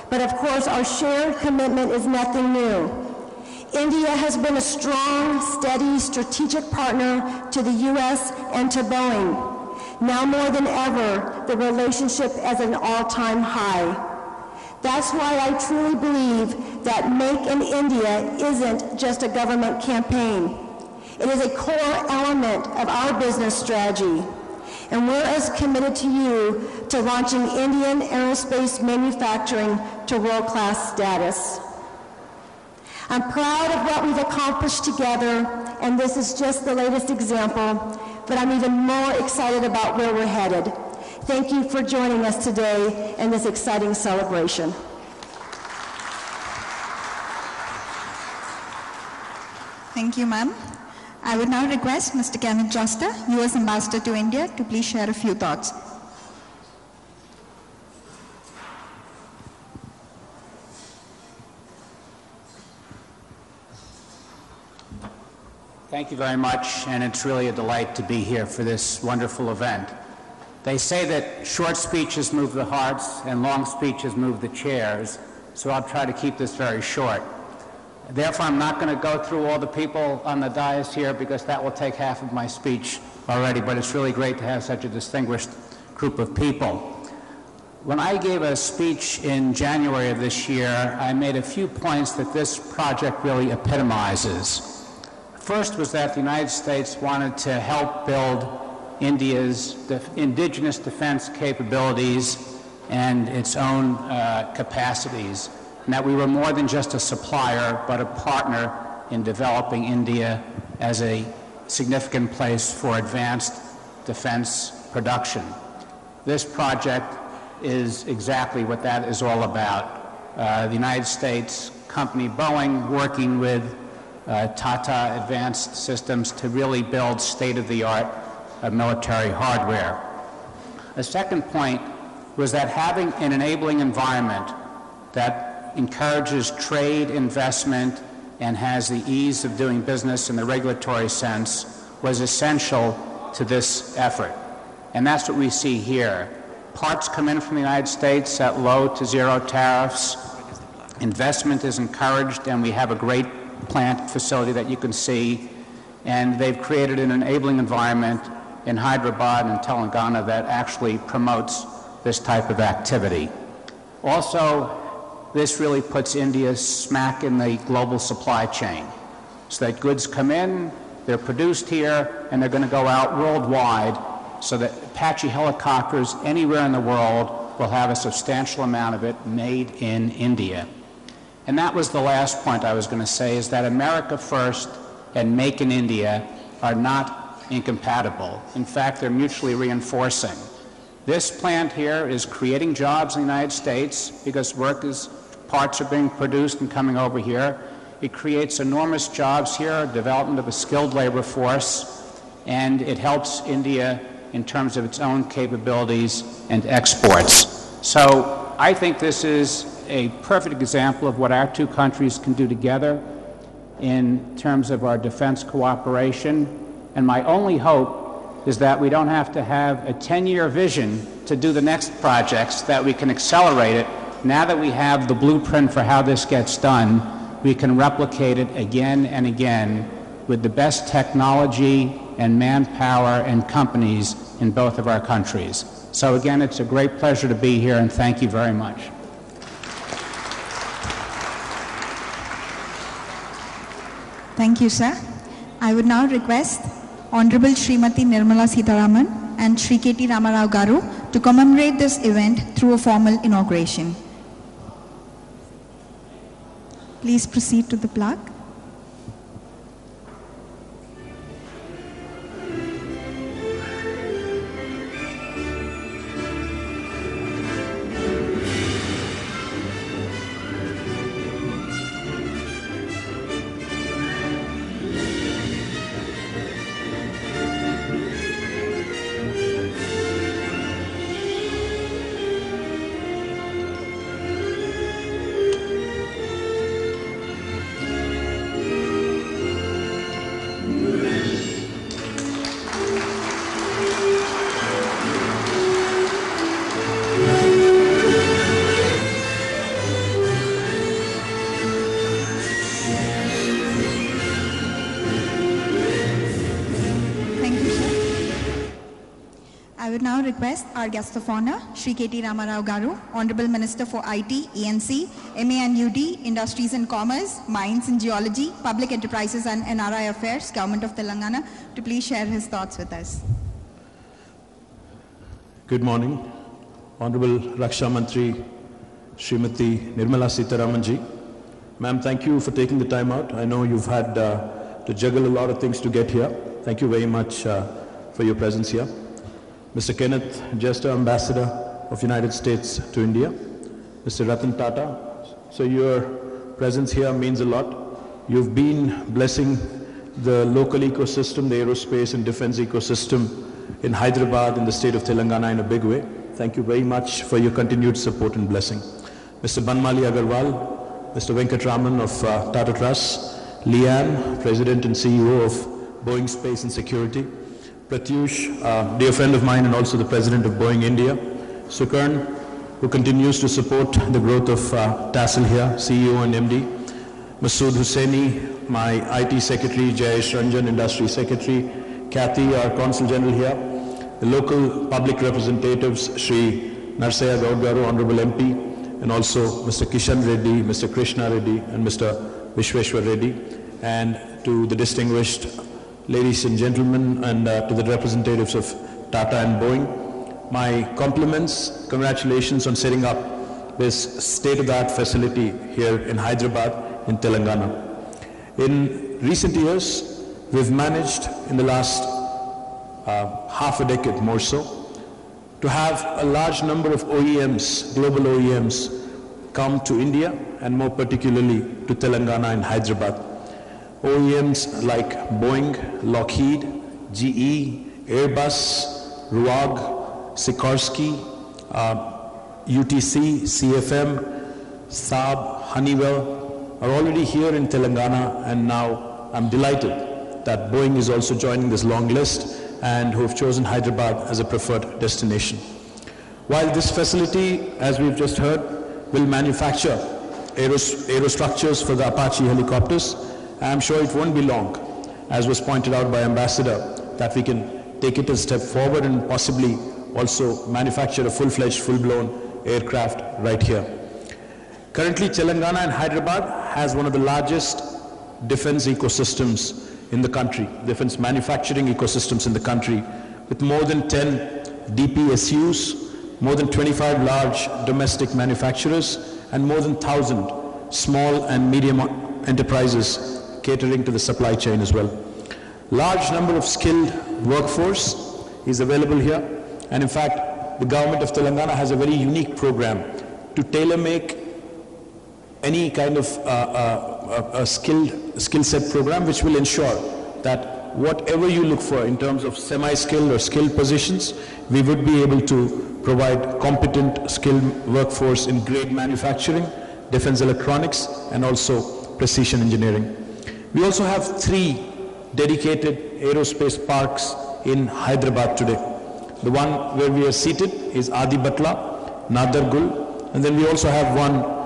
But of course, our shared commitment is nothing new. India has been a strong, steady, strategic partner to the U.S. and to Boeing. Now more than ever, the relationship is at an all-time high. That's why I truly believe that Make in India isn't just a government campaign. It is a core element of our business strategy. And we're as committed to you to launching Indian aerospace manufacturing to world-class status. I'm proud of what we've accomplished together, and this is just the latest example, but I'm even more excited about where we're headed. Thank you for joining us today in this exciting celebration. Thank you, ma'am. I would now request Mr. Kenneth Joster, U.S. Ambassador to India, to please share a few thoughts. Thank you very much, and it's really a delight to be here for this wonderful event. They say that short speeches move the hearts and long speeches move the chairs, so I'll try to keep this very short. Therefore, I'm not going to go through all the people on the dais here because that will take half of my speech already, but it's really great to have such a distinguished group of people. When I gave a speech in January of this year, I made a few points that this project really epitomizes. First was that the United States wanted to help build India's indigenous defense capabilities and its own capacities, and that we were more than just a supplier, but a partner in developing India as a significant place for advanced defense production. This project is exactly what that is all about. The United States company Boeing working with Tata Advanced Systems to really build state-of-the-art military hardware. A second point was that having an enabling environment that encourages trade, investment, and has the ease of doing business in the regulatory sense was essential to this effort. And that's what we see here. Parts come in from the United States at low to zero tariffs. Investment is encouraged, and we have a great plant facility that you can see, and they've created an enabling environment in Hyderabad and Telangana that actually promotes this type of activity. Also, this really puts India smack in the global supply chain, so that goods come in, they're produced here, and they're going to go out worldwide, so that Apache helicopters anywhere in the world will have a substantial amount of it made in India. And that was the last point I was going to say, is that America First and Make in India are not incompatible. In fact, they're mutually reinforcing. This plant here is creating jobs in the United States because parts are being produced and coming over here. It creates enormous jobs here, development of a skilled labor force, and it helps India in terms of its own capabilities and exports. So I think this is a perfect example of what our two countries can do together in terms of our defense cooperation. And my only hope is that we don't have to have a 10-year vision to do the next projects, that we can accelerate it. Now that we have the blueprint for how this gets done, we can replicate it again and again with the best technology and manpower and companies in both of our countries. So again, it's a great pleasure to be here, and thank you very much. Thank you, sir. I would now request Honorable Srimati Nirmala Sitharaman and Sri K.T. Ramarao Garu to commemorate this event through a formal inauguration. Please proceed to the plaque. request our guest of honor, Shri K.T. Ramarao Garu, Honorable Minister for IT, ANC, MA&UD, Industries and Commerce, Mines and Geology, Public Enterprises and NRI Affairs, Government of Telangana, to please share his thoughts with us. Good morning. Honorable Raksha Mantri, Srimati Nirmala Sitaraman ji. Ma'am, thank you for taking the time out. I know you've had to juggle a lot of things to get here. Thank you very much for your presence here. Mr. Kenneth Jester, Ambassador of United States to India. Mr. Ratan Tata, so your presence here means a lot. You've been blessing the local ecosystem, the aerospace and defense ecosystem in Hyderabad, in the state of Telangana in a big way. Thank you very much for your continued support and blessing. Mr. Banmali Agarwal, Mr. Venkatraman of Tata Trust, Lian, President and CEO of Boeing Space and Security, Pratyush, dear friend of mine and also the President of Boeing India, Sukarn, who continues to support the growth of TASL here, CEO and MD, Masood Hussaini, my IT Secretary, Jayesh Ranjan, Industry Secretary, Kathy, our Consul General here, the local public representatives, Shri Narsaya Gaudgaru, Honorable MP, and also Mr. Kishan Reddy, Mr. Krishna Reddy, and Mr. Vishweshwar Reddy, and to the distinguished ladies and gentlemen, and to the representatives of Tata and Boeing, my compliments, congratulations on setting up this state-of-the-art facility here in Hyderabad, in Telangana. In recent years, we've managed in the last half a decade more so, to have a large number of OEMs, global OEMs, come to India and more particularly to Telangana and Hyderabad. OEMs like Boeing, Lockheed, GE, Airbus, Ruag, Sikorsky, UTC, CFM, Saab, Honeywell are already here in Telangana, and now I'm delighted that Boeing is also joining this long list and who have chosen Hyderabad as a preferred destination. While this facility, as we've just heard, will manufacture aerostructures for the Apache helicopters, I'm sure it won't be long, as was pointed out by Ambassador, that we can take it a step forward and possibly also manufacture a full-fledged, full-blown aircraft right here. Currently, Telangana and Hyderabad has one of the largest defense ecosystems in the country, defense manufacturing ecosystems in the country, with more than 10 DPSUs, more than 25 large domestic manufacturers, and more than 1,000 small and medium enterprises catering to the supply chain as well. Large number of skilled workforce is available here, and in fact, the government of Telangana has a very unique program to tailor-make any kind of a skill set program, which will ensure that whatever you look for in terms of semi-skilled or skilled positions, we would be able to provide competent skilled workforce in grade manufacturing, defense electronics, and also precision engineering. We also have 3 dedicated aerospace parks in Hyderabad today. The one where we are seated is Adibhatla, Nadargul, and then we also have one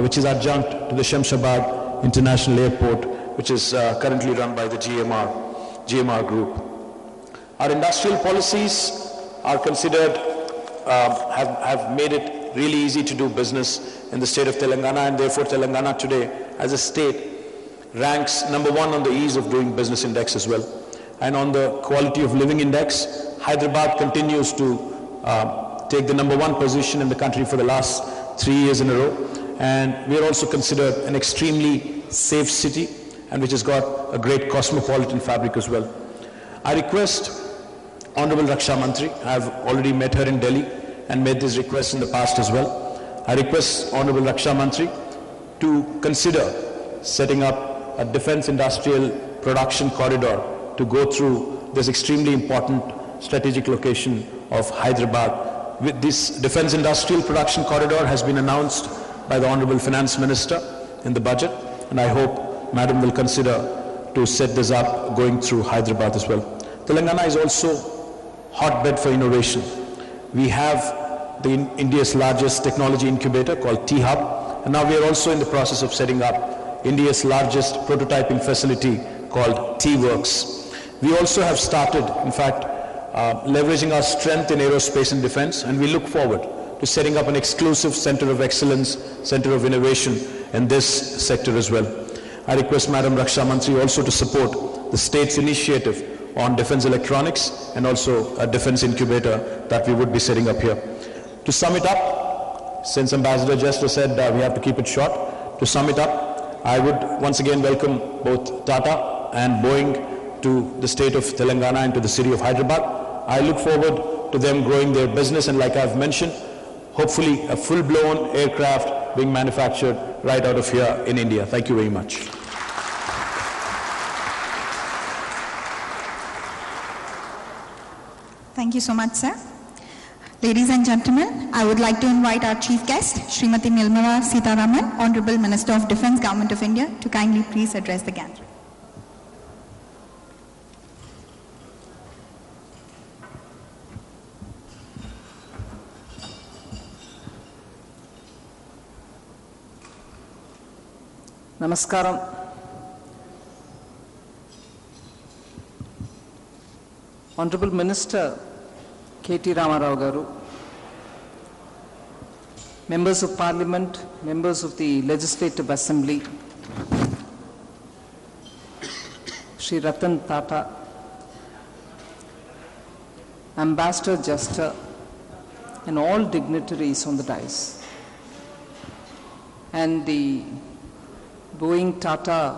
which is adjunct to the Shamshabad International Airport, which is currently run by the GMR Group. Our industrial policies are considered, have made it really easy to do business in the state of Telangana, and therefore Telangana today as a state ranks #1 on the ease of doing business index as well. And on the quality of living index, Hyderabad continues to take the #1 position in the country for the last 3 years in a row. And we are also considered an extremely safe city, and which has got a great cosmopolitan fabric as well. I request Honorable Raksha Mantri, I have already met her in Delhi and made this request in the past as well. I request Honorable Raksha Mantri to consider setting up a defense industrial production corridor to go through this extremely important strategic location of Hyderabad. With this defense industrial production corridor has been announced by the Honorable Finance Minister in the budget, and I hope Madam will consider to set this up going through Hyderabad as well. Telangana is also hotbed for innovation. We have India's largest technology incubator called T-Hub, and now we are also in the process of setting up India's largest prototyping facility called T-Works. We also have started, in fact, leveraging our strength in aerospace and defense, and we look forward to setting up an exclusive center of excellence, center of innovation in this sector as well. I request Madam Raksha Mantri also to support the state's initiative on defense electronics and also a defense incubator that we would be setting up here. To sum it up, since Ambassador Jester said we have to keep it short, to sum it up, I would once again welcome both Tata and Boeing to the state of Telangana and to the city of Hyderabad. I look forward to them growing their business, and like I've mentioned, hopefully a full-blown aircraft being manufactured right out of here in India. Thank you very much. Thank you so much, sir. Ladies and gentlemen, I would like to invite our chief guest, Srimati Nirmala Sitharaman, Honorable Minister of Defence, Government of India, to kindly please address the gathering. Namaskaram. Honorable Minister K.T. Ramarao Garu, Members of Parliament, Members of the Legislative Assembly, Shri Ratan Tata, Ambassador Jester, and all dignitaries on the dais, and the Boeing Tata,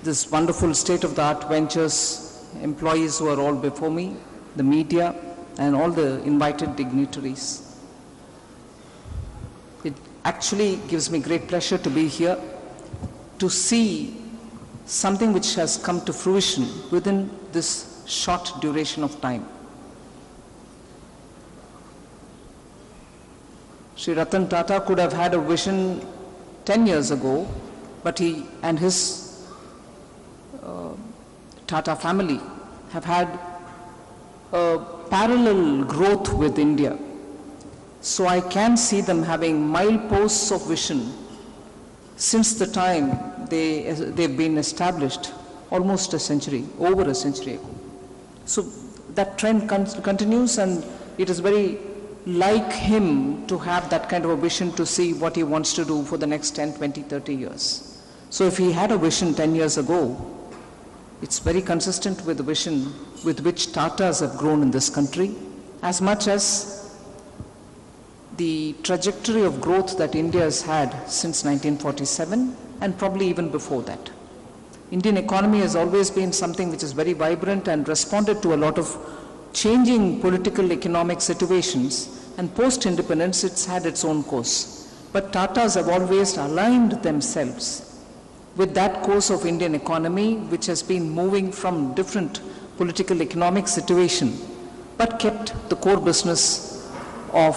this wonderful state-of-the-art ventures employees who are all before me, the media, and all the invited dignitaries. It actually gives me great pleasure to be here to see something which has come to fruition within this short duration of time. Sri Ratan Tata could have had a vision 10 years ago, but he and his Tata family have had a parallel growth with India. So I can see them having mileposts of vision since the time they've been established, almost a century, over a century ago. So that trend continues, and it is very like him to have that kind of a vision to see what he wants to do for the next 10, 20, 30 years. So if he had a vision 10 years ago, it's very consistent with the vision with which Tatas have grown in this country, as much as the trajectory of growth that India has had since 1947 and probably even before that. Indian economy has always been something which is very vibrant and responded to a lot of changing political economic situations, and post-independence it's had its own course. But Tatas have always aligned themselves with that course of Indian economy, which has been moving from different political economic situation, but kept the core business of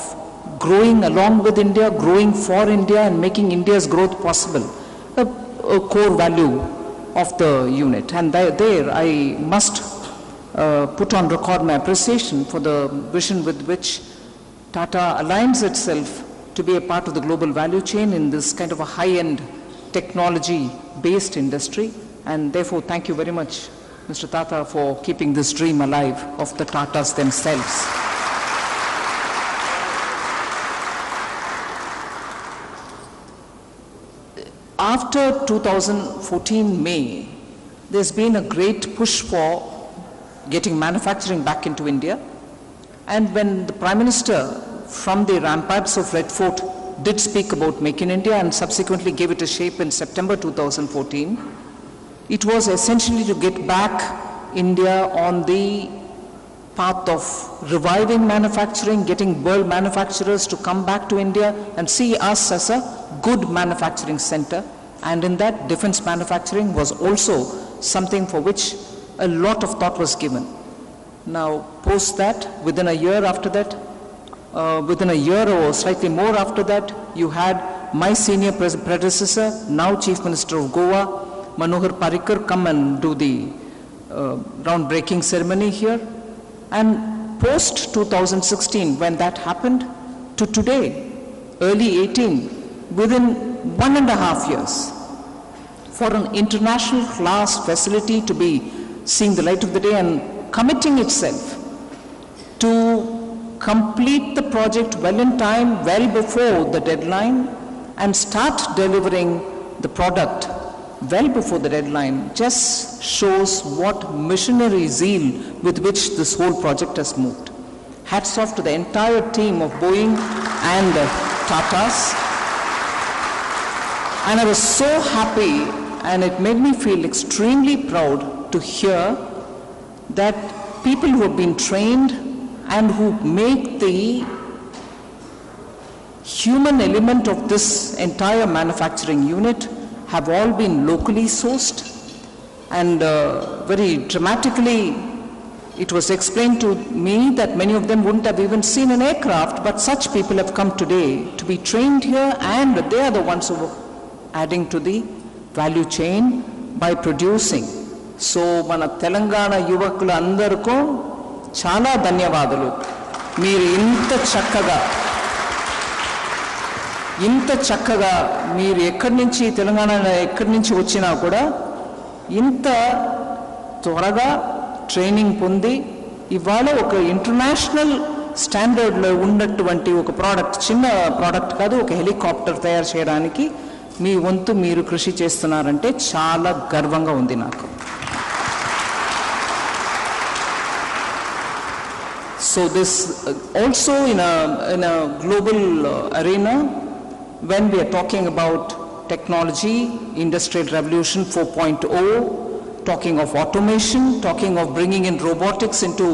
growing along with India, growing for India, and making India's growth possible, a core value of the unit. And there I must put on record my appreciation for the vision with which Tata aligns itself to be a part of the global value chain in this kind of a high-end technology-based industry. And therefore, thank you very much, Mr. Tata, for keeping this dream alive of the Tatas themselves. After 2014 May, there's been a great push for getting manufacturing back into India. And when the Prime Minister from the ramparts of Red Fort did speak about Make in India and subsequently gave it a shape in September 2014, it was essentially to get back India on the path of reviving manufacturing, getting world manufacturers to come back to India and see us as a good manufacturing center. And in that, defense manufacturing was also something for which a lot of thought was given. Now, post that, within a year after that, within a year or slightly more after that, you had my senior predecessor, now Chief Minister of Goa, Manohar Parrikar, come and do the groundbreaking ceremony here. And post 2016, when that happened, to today, early 18, within 1.5 years, for an international class facility to be seeing the light of the day and committing itself to complete the project well in time, well before the deadline, and start delivering the product well before the deadline just shows what missionary zeal with which this whole project has moved. Hats off to the entire team of Boeing and Tatas. And I was so happy, and it made me feel extremely proud to hear that people who have been trained and who make the human element of this entire manufacturing unit have all been locally sourced. And very dramatically, it was explained to me that many of them wouldn't have even seen an aircraft, but such people have come today to be trained here, and they are the ones who are adding to the value chain by producing. So, mana Telangana yuvakula andarku chala dhanyavadalu. Meer ఇంత చక్కగా మీరు ఎక్కడి నుంచి తెలంగాణ ఎక్కడి నుంచి వచ్చినా కూడా ఇంత త్వరగా ట్రైనింగ్ పొంది ఇవాళ ఒక ఇంటర్నేషనల్ స్టాండర్డ్లో ఉన్నటువంటి ఒక ప్రోడక్ట్, చిన్న ప్రోడక్ట్ కాదు, ఒక హెలికాప్టర్ తయారు చేయడానికి మీ వంతు మీరు కృషి చేస్తున్నారంటే చాలా గర్వంగా ఉంది నాకు. So this also in a global arena, when we are talking about technology, industrial revolution 4.0, talking of automation, talking of bringing in robotics into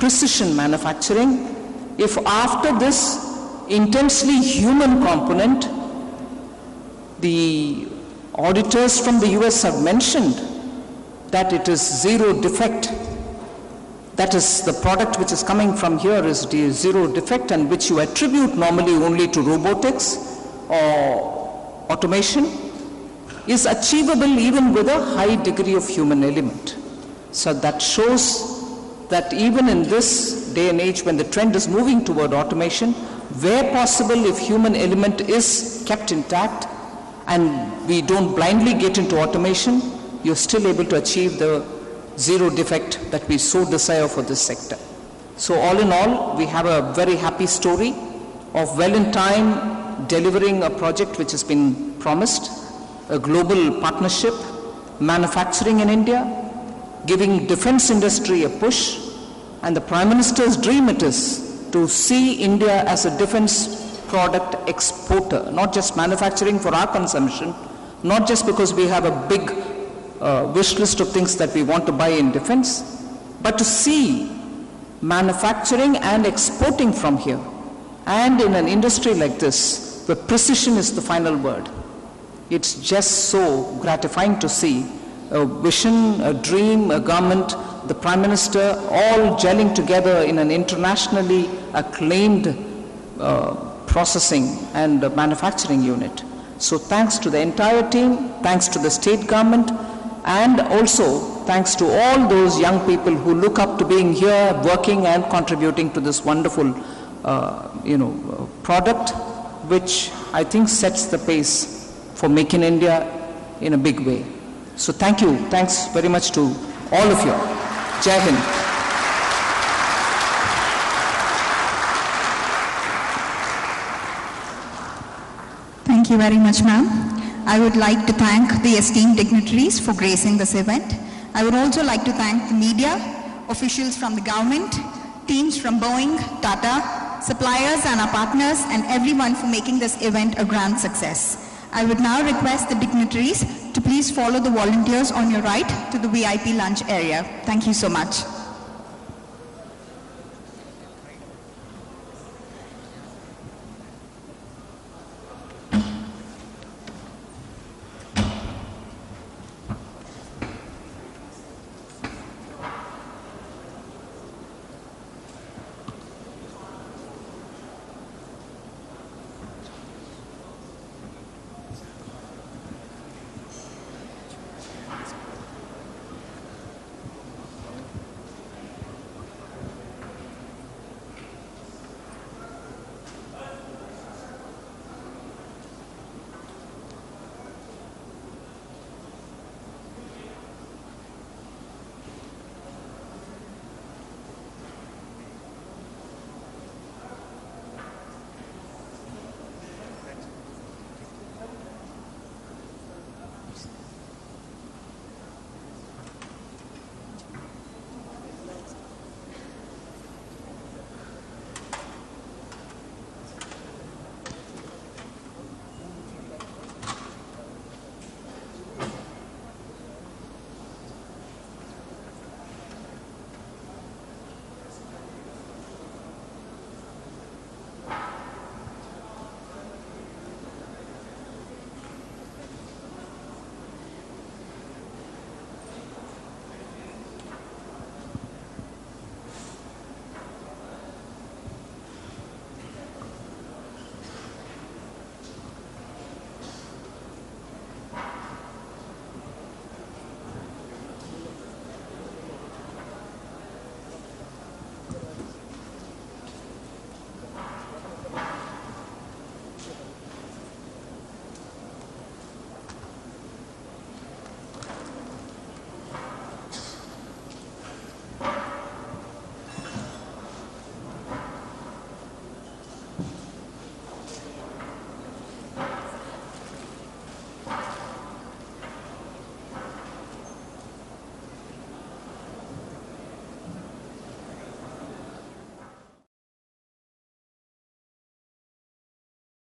precision manufacturing, if after this intensely human component, the auditors from the US have mentioned that it is zero defect, that is the product which is coming from here is zero defect, and which you attribute normally only to robotics or automation, is achievable even with a high degree of human element. So that shows that even in this day and age when the trend is moving toward automation, where possible, if human element is kept intact and we don't blindly get into automation, you're still able to achieve the zero defect that we so desire for this sector. So all in all, we have a very happy story of well in time delivering a project which has been promised, a global partnership, manufacturing in India, giving defense industry a push, and the Prime Minister's dream it is to see India as a defense product exporter, not just manufacturing for our consumption, not just because we have a big wish list of things that we want to buy in defense, but to see manufacturing and exporting from here. And in an industry like this, where precision is the final word, it's just so gratifying to see a vision, a dream, a government, the Prime Minister, all gelling together in an internationally acclaimed processing and manufacturing unit. So thanks to the entire team, thanks to the state government, and also thanks to all those young people who look up to being here, working and contributing to this wonderful product, which I think sets the pace for Make in India in a big way. So thank you. Thanks very much to all of you. Jai Hind. Thank you very much, ma'am. I would like to thank the esteemed dignitaries for gracing this event. I would also like to thank the media, officials from the government, teams from Boeing, Tata, suppliers and our partners, and everyone for making this event a grand success. I would now request the dignitaries to please follow the volunteers on your right to the VIP lunch area. Thank you so much.